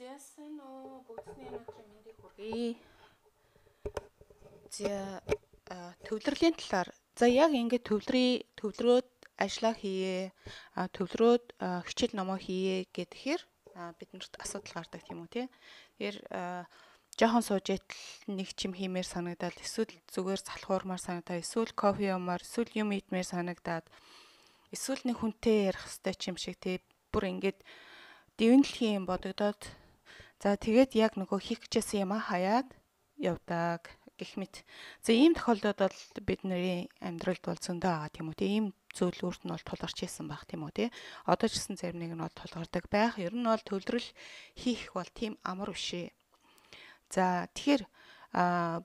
Зяасан уу бүгдний өнөөдрийн мэндийг хүргэе. За төвлөрлийн талаар яг ингээд төвлөрөөд ажиллаа хийе. Төвлөрөөд хичээл номоо хийе гэхээр биднэрт асуудал гардаг тийм үү те. Тэгэхээр жоохон сууж идэл нэг чим хиймээр санагдаад эсвэл зүгээр залхуурмаар санагдаад эсвэл кофе юмар эсвэл юм идмээр санагдаад эсвэл нэг хүнтэй ярих хэвээр ч юм шиг те. Бүр ингээд дэвнэлхийн юм бодогдоод за тэгээд яг нөгөө хийх гэжсэн юм хаяад явдаг гэх мэт. За ийм тохиолдолд бол бидний амьдралд бол зөндөө байгаа тийм үү те. Ийм зүйл өөрт нь бол тулгарч ирсэн байх тийм үү те. Одоо ч гэсэн зарим нэг нь бол тулгардаг байх. Ер нь бол төвлөрөл хийх бол тийм амар биш ээ. За тэгэхээр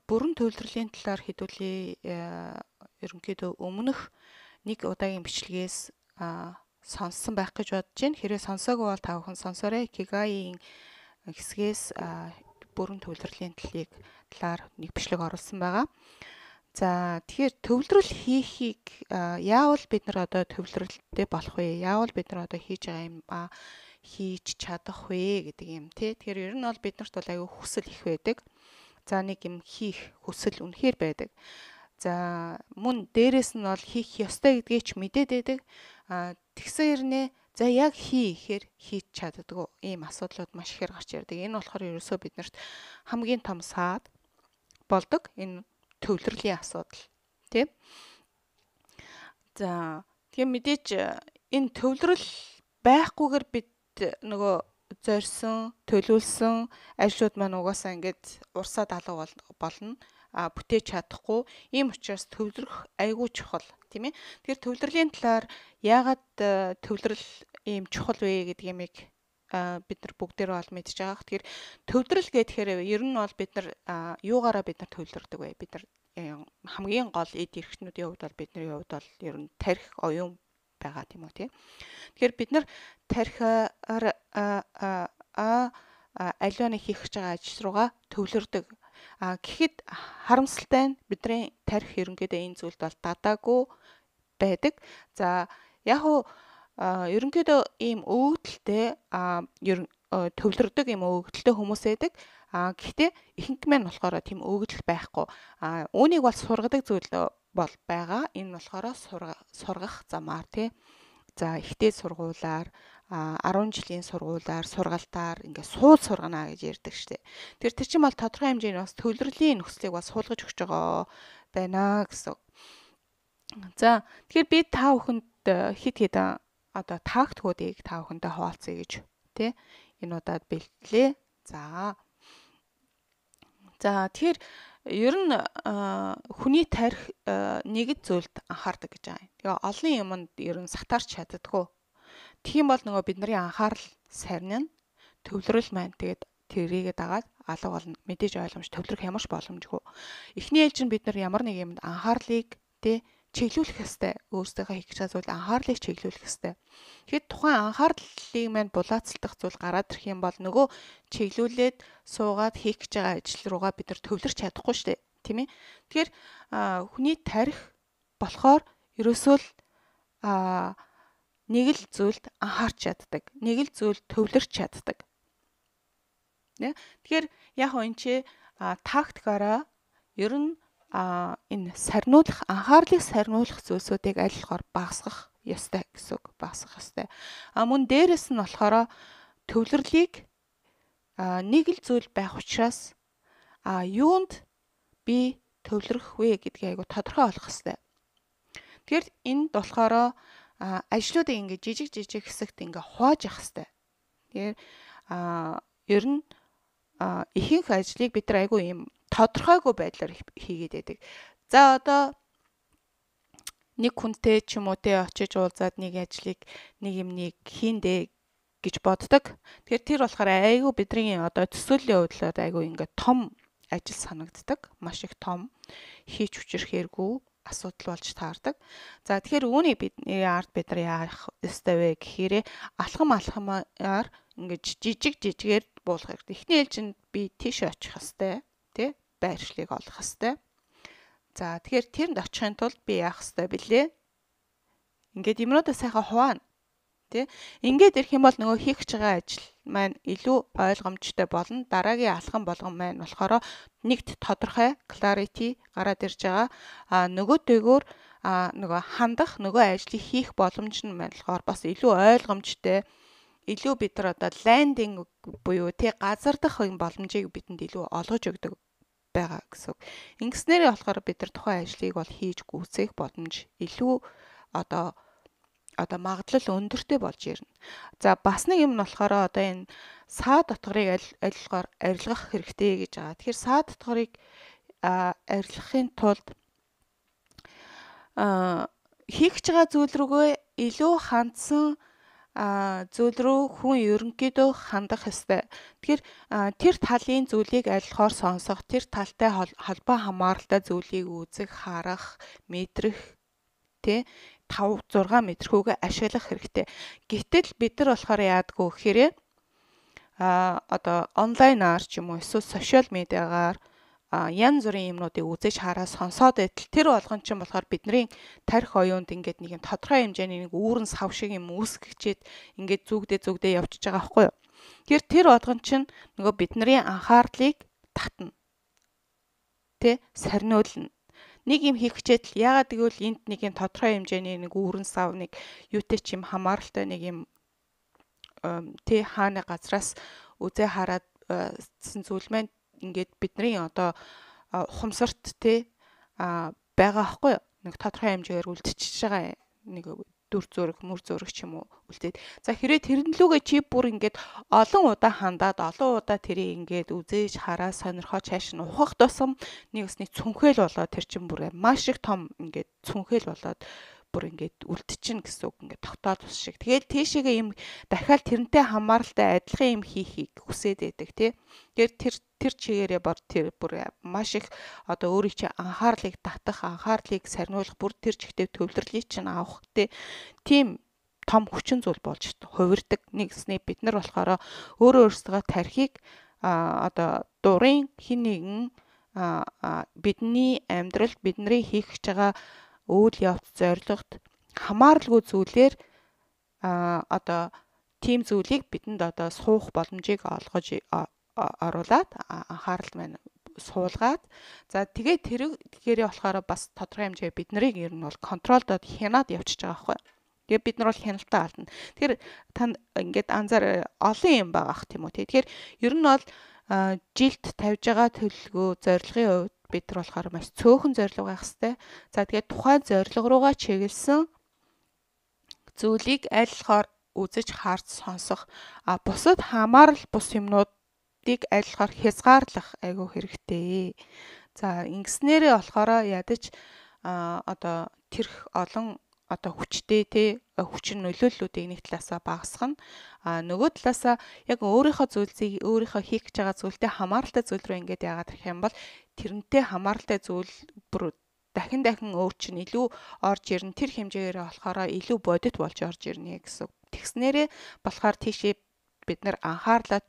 бүрэн төвлөрлийн талаар хэдүүлээ. Ерөнхийдөө өмнөх нэг удаагийн бичлэгээс сонссон байх гэж бодож байна. Хэрвээ сонсоогүй бол та бүхэн сонсоорой. Икигайийн хэсгээс бүрэн төвлөрлийн талаар нэг бичлэг оруулсан байгаа. За тэгэхээр төвлөрөл хийхийг яавал бид нар одоо төвлөрөлттэй болох вэ? Яавал бид нар одоо хийж байгаа юм хийж чадах вэ гэдэг юм тий. Тэгэхээр ер нь бол биднэрт бол аюу хүсэл их байдаг. За нэг юм хийх хүсэл үнэхээр байдаг. За мөн дээрэс нь бол хийх ёстой гэдгийг ч мэдээд байдаг. Тэгсэн хэрнээ за яг хийхээр хийж чаддгүй ийм асуудлууд маш ихээр гарч ирдэг. Энэ болохоор ерөөсөө биднэрт хамгийн том саад болдог. Энэ төвлөрлийн асуудал тийм. За тийм мэдээч энэ төвлөрөл байхгүйгээр бид нөгөө зорьсон, төлөвлөсөн ажлууд маань угаасаа ингээд урсаад алга болно. Бүтээж чадахгүй. Ийм учраас төвлөрөх айгүй чухал тийм ээ. Тэгэхээр төвлөрлийн талаар яагаад төвлөрөл ийм чухал вэ гэдэг юмыг бид нар бүгдээр бол мэдж байгаа. Тэгэхээр төвлөрөл гэхээр ер нь бол бид нар юугаараа бид нар төвлөрдөг вэ? Бид нар хамгийн гол эд эрхтнүүдийн хувьд бол бидний хувьд бол ер нь тарих оюун байгаа тийм үү тийм. Тэгэхээр бид нар тарихаар аливаа нэг хийх гэж байгаа ажил руугаа төвлөрдөг. Гэхэд харамсалтай нь бидний тарих ерөнхийдөө энэ зүйлд бол дадаагүй байдаг. За яг уу ерөнхийдөө ийм өгөгдөлтэй төвлөрдөг ийм өгөгдөлтэй хүмүүс байдаг. Гэхдээ ихэнх нь болохоор тийм өгөгдөл байхгүй. Үүнийг бол сургадаг зүйл бол байгаа. Энэ нь болохоор сургах замаар тий. За ихтэй сургуулаар 10 жилийн сургуулаар сургалтаар ингээд суул сургана гэж ярьдаг штеп. Тэр чинь бол тодорхой хэмжээний бас төвлөрлийн нөхцөлийг бас суулгаж өгч байгаа байна гэсэн. За тэгэхээр би та бүхэнд хит одоо тактикуудыг та бүхэндээ хуваалцъя гэж тий энэ удаад бэлтлээ. За тэгэхээр ер нь хүний тарих нэгд зүйлд анхаардаг гэж байгаа юм. Тэгээ олон юмд ер нь сатаарч чаддаггүй. Тийм бол нөгөө бидний анхаарал сарнина төвлөрөл маань тэгээд тэрийгэ дагаад алга болно. Мэдээж ойлгомж төвлөрөх ямарч боломжгүй. Эхний ээлжинд бид нар ямар нэг юмд анхаарлыг тий чиглүүлэх ёстой. Өөрсдийнхөө хийх гэж байгаа зүйлд анхаарлыг чиглүүлэх ёстой. Тэгэхэд тухайн анхаарлыг маань булаацалдах зүйл гараад ирэх юм бол нөгөө чиглүүлээд суугаад хийх гэж байгаа ажил руугаа бид нар төвлөрч чадахгүй шүү дээ. Тийм ээ. Тэгэхээр хүний тарих болохоор ерөөсөө л нэг л зүйлд анхаарч чаддаг. Нэг л зүйлд төвлөрч чаддаг. Тэгэхээр яг энэ чи тактикаараа ер нь энэ сарниулах анхаарлыг сарниулах зүйлсүүдийг аль болохоор багасгах ёстой гэсэн үг. Багасгах ёстой. Мөн дээрэс нь болохоор төвлөрлийг нэг л зүйл байх учраас юунд би төвлөрөх вэ гэдгийг айгу тодорхой олох ёстой. Тэгэхээр энд болохоор ажлуудыг ингээд жижиг хэсэгт ингээд хувааж явах ёстой. Тэгэхээр ер нь ихэнх ажлыг бид нар айгу юм тодорхойгүй байдлаар хийгээд байдаг. За одоо нэг хүнтэй ч юм уу те очиж уулзаад нэг ажлыг нэг юмныг хийндэ гэж боддог. Тэгэхээр тэр болохоор айгу бидний одоо төсөөллийн хувьд айгу ингээд том ажил санагддаг. Маш их том хийж хүчрэх хэрэггүй асуудал болж таардаг. За тэгэхээр үүнийг бидний ард бид нар яах ёстой вэ гэхээр алхамаар ингээд жижигээр буулгах хэрэгтэй. Эхний ээлжинд би тийш очих ёстой тий байршлыг олох ёстой. За тэгэхээр тэрэнд очихын тулд би яах ёстой бэлээ? Ингээд юмнуудаа сайхан хуваана. Тэ ингээд ирэх юм бол нөгөө хийх гэж байгаа ажил маань илүү ойлгомжтой болно. Дараагийн алхам болгон маань болохоор нэгт тодорхой clarity гараад ирж байгаа. Нөгөөтэйгөр нөгөө хандах, нөгөө ажлыг хийх боломж нь маань болохоор бас илүү ойлгомжтой. Илүү бид нар одоо ландинг буюу тий газардах боломжийг бидэнд илүү олгож өгдөг байгаа гэсэн. Ингэснээрээ болохоор бид нар тухайн ажлыг бол хийж гүйцээх боломж илүү одоо магадлал өндөртэй болж ирнэ. За бас нэг юм нь болохоор одоо энэ саа дотгорыг аль арилгах хэрэгтэй гэж байгаа. Тэгэхээр саа дотгорыг арилгахын тулд хийх гэж байгаа зүйл рүүгээ илүү хандсан зүйл рүү хүн ерөнхийдөө хандах ёстой. Тэгэхээр тэр талын зүйлийг арилгахоор сонсох, тэр талтай холбоо хамааралтай зүйлийг үзэх, харах, мэдрэх тий 5-6 мэдрхүүгээ ашиглах хэрэгтэй. Гэтэл бид нар болохоор яадгүй гэхээр одоо онлайнаар ч юм уу эсвэл сошиал медиагаар янз бүрийн юмнуудыг үзэж хараа сонсоод байтал тэр болгон чинь болохоор бидний тарих оюунд ингээд нэг юм тодорхой хэмжээний нэг үүрэн сав шиг юм үүсгэчээд ингээд зүгдээ явчихж байгаа байхгүй юу. Тэгэхээр тэр болгон чинь нөгөө бидний анхаарлыг татна. Тэ сарниулна. Нэг юм хийх хичээл яагаад гэвэл энд нэг юм тодорхой хэмжээний нэг үүрэн сав нэг юутэй ч юм хамааралтай нэг юм тэ хааны газраас үзээ хараад зүйл маань ингээд бидний одоо ухамсарт тэ байгаа аахгүй юу. Нэг тодорхой хэмжээгээр үлдчихэж байгаа нэг дүр зураг, мөр зураг ч юм уу үлдээд. За хэрэг тэрнлүүгээ чи бүр ингээд олон удаа хандаад, олон удаа тэрийг ингээд үзээж хараа сонирхоо чааш нь ухах тусам нэг цүнхэл болоод тэр чин бүр маш их том ингээд цүнхэл болоод бүр ингээд үлдчихнэ гэсэн үг, ингээд тогтоод ус шиг. Тэгэл тийшээгээ юм дахиад тэрнтэй хамааралтай адилхан юм хийхийг хүсээд байдаг тий. Тэгэхээр тэр чигээрээ тэр бүр маш их одоо өөрийн чинь анхаарлыг татах, анхаарлыг сарниулах, бүр тэр чигтээ төвлөрлийг чинь авах тийм том хүчин зүйл болж хувирдаг. Нэгснээ бид нар болохоор өөрсдөө тархийг одоо дурын хин нэгэн бидний амьдралд бидний хийх гэж байгаа үйл явц зорилгот хамааралгүй зүйлээр одоо тийм зүйлийг бидэнд одоо суух боломжийг олгож оруулаад анхаарал маань суулгаад за тэгээд тэргээрээ болохоор бас тодорхой хэмжээ бид нарыг ер нь бол контролдод хянаад явчихж байгаа байхгүй. Тэгээд бид нар бол хяналтаа алдна. Тэгэхээр та ингээд анзаар олон юм байгаа ах тийм үү. Тэгэхээр ер нь бол жилд тавьж байгаа төлөвлөгөө зорилгын хувьд бид нар болохоор маш цөөхөн зорилго байх хэрэгтэй. За тэгээд тухайн зорилго руугаа чиглэсэн зүйлийг аль болохоор үзэж харж сонсох бусад хамаарал бус юмнуудыг аль болохоор хязгаарлах айгүй хэрэгтэй. За ингэснээрээ болохоор ядаж одоо тэрх олон одоо хүчтэй хүчин нөлөөллүүдийг нэг талаасаа багасгах нь нөгөө талаасаа яг өөрийнхөө зүйлсийг өөрийнхөө хийх гэж байгаа зүйлтэй хамааралтай зүйл рүү ингээд яагаад гэх юм бол тэрнтэй хамааралтай зүйл бүр дахин өөр чинь илүү орж ирнэ. Тэр хэмжээгээр болохоор илүү бодит болж орж ирнэ гэсэн. Тэгснээрээ болохоор тийшээ бид нар анхаарлаа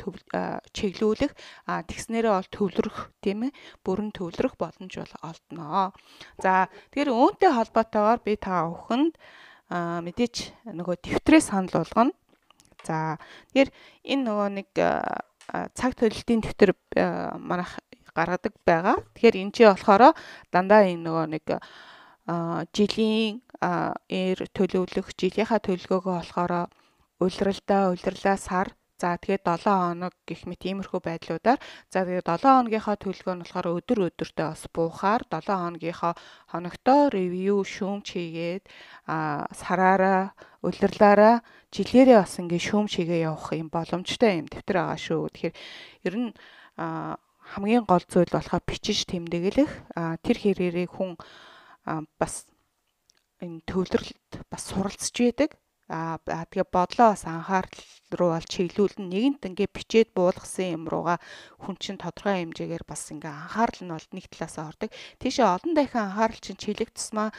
чиглүүлэх тэгснээрээ бол төвлөрөх тийм ээ бүрэн төвлөрөх боломж бол олдноо. За тэгэхээр үүнтэй холбоотойгоор би та бүхэнд мэдээч нөгөө дэвтрээ санал болгоно. За тэгэхээр энэ нөгөө нэг цаг төлөлтийн дэвтэр манайх гаргадаг байгаа. Тэгэхээр энэ чи болохоор дандаа энэ нөгөө нэг жилийн төлөвлөх жилийнхаа төлөвлөгөөгөө болохоор улирлаа сар за тэгээд 7 хоног гэх мэт иймэрхүү байдлуудаар за тэгээд 7 хоногийнхаа төлөвлөгөө нь болохоор өдөртөө бас буухаар 7 хоногийнхоо хоногтой ревю шүүмж хийгээд сараараа улирлаараа жилээрээ бас ингээ шүүмж хийгээ явах юм боломжтой юм дэвтэр байгаа шүү. Тэгэхээр ер нь хамгийн гол зүйл болохоо бичиж тэмдэглэх тэр хэрээрээ хүн бас энэ төвлөрөлд бас суралцж байдаг. Тэгээ бодлоо бас анхаарал руу бол чиглүүлэн нэгэнт ингээ бичээд буулгасан юм руугаа хүн чинь тодорхой хэмжээгээр бас ингээ анхаарал нь бол нэг талаасаа ордог. Тийшээ олон дахин анхаарал чинь чиглэх тусмаа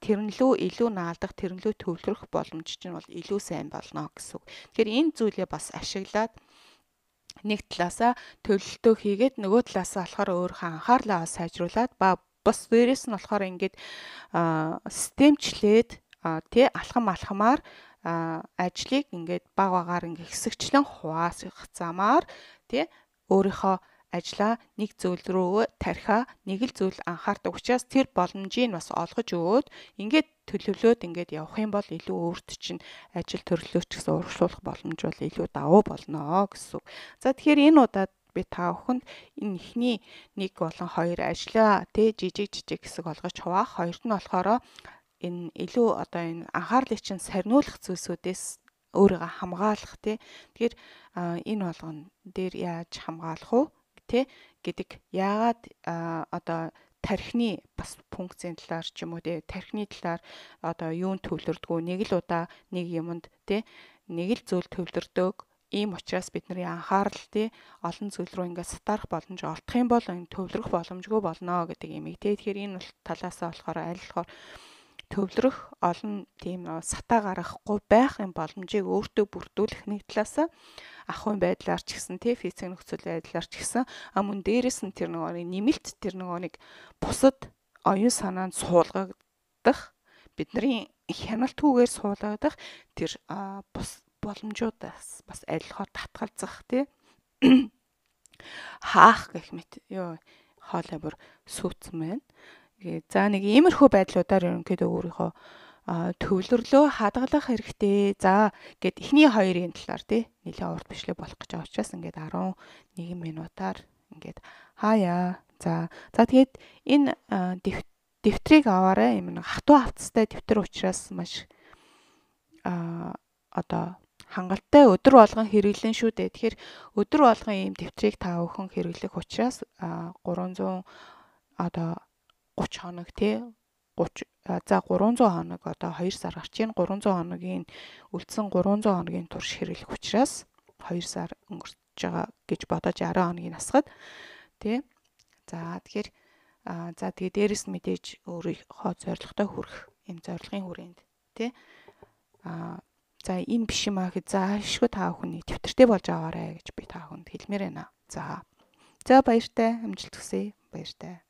тэрнлүү илүү наалдах, тэрнлүү төвлөрөх боломж чинь бол илүү сайн болно гэсэн. Тэгэхээр энэ зүйлээ бас ашиглаад нэг талаасаа төлөлтөө хийгээд нөгөө талаасаа болохоор өөрийнхөө анхаарлаа сайжруулад бас дээрээс нь болохоор ингээд системчлээд алхамаар ажлыг ингээд баг багаар ингээд хэсэгчлэн хуваасгах замаар тий өөрийнхөө ажлаа нэг зүйл рүү тархиа нэг л зүйл анхаардаг учраас тэр боломжийг бас олгож өгөөд ингээд төлөвлөөд ингээд явах юм бол илүү өөрт чинь ажил төрлөө ч гэсэн урагшлуулах боломж бол илүү давуу болно гэсэн. За тэгэхээр энэ удаад би та бүхэнд энэ ихний нэг болон хоёр ажлаа тий жижиг хэсэг олгож хуваах, хоёрт нь болохоор энэ илүү одоо энэ анхаарлыг чинь сарниулах зүйлсүүдээс өөрийгөө хамгаалах тий. Тэгэхээр энэ болгон дээр яаж хамгаалах вэ тий гэдэг яагаад одоо тархины бас функцийн талаар ч юм уу тий тархины талаар одоо юунд төвлөрдгөө нэг л удаа нэг юмд тий нэг л зүйл төвлөрдөг. Ийм учраас бидний анхаарал тий олон зүйл рүү ингээд сатарах боломж олдох юм бол энэ төвлөрөх боломжгүй болно гэдэг юмыг тий. Тэгэхээр энэ талаасаа болохоор аль болохоор төвлөрөх олон тийм сатаа гаргахгүй байх юм боломжийг өөртөө бүрдүүлэх нэг талаасаа ахуйн байдлаар ч гэсэн тий физик нөхцөл байдлаар ч гэсэн мөн дээрэс нь тэр нөгөө нэмэлт тэр нөгөө нэг бусад оюун санаанд суулгагдах бидний хяналтгүйгээр суулгагдах тэр бус боломжуудаас бас аль болохоор татгалзах тий хаах гэх мэт ёо хоолой бүр сүүцэн байна. За нэг иймэрхүү байдлуудаар ерөнхийдөө өөрийнхөө төвлөрлөө хадгалах хэрэгтэй. За гэд эхний хоёрын талаар тий нэлээд урт бичлэг болох гэж байгаа учраас ингээд 11 минутаар ингээд хаяа. За тэгээд энэ дэвтрийг аваарай. Юм нэг хатуу хавцастай дэвтэр учраас маш одоо хангалттай өдөр болгон хэрэглэн шүү дээ. Тэгэхээр өдөр болгон ийм дэвтрийг та бүхэн хэрэглэх учраас 300 одоо 30 хоног тий 300 хоног одоо 2 сар гарч ийн 300 хоногийн үлдсэн 300 хоногийн турш хэрэглэх учраас 2 сар өнгөрч байгаа гэж бодож 10 хоногийн насгад тий. За тэгэхээр тэгээ дээрэс нь мэдээж өөрийнхөө зорилготой хүрэх энэ зорилгын хүрээнд тий за энэ биш юм аа гэж заашгүй та бүхний дэвтэртэй болж аваарай гэж би та бүхэнд хэлмээр байна. За баяртай амжилт хүсье. Баяртай.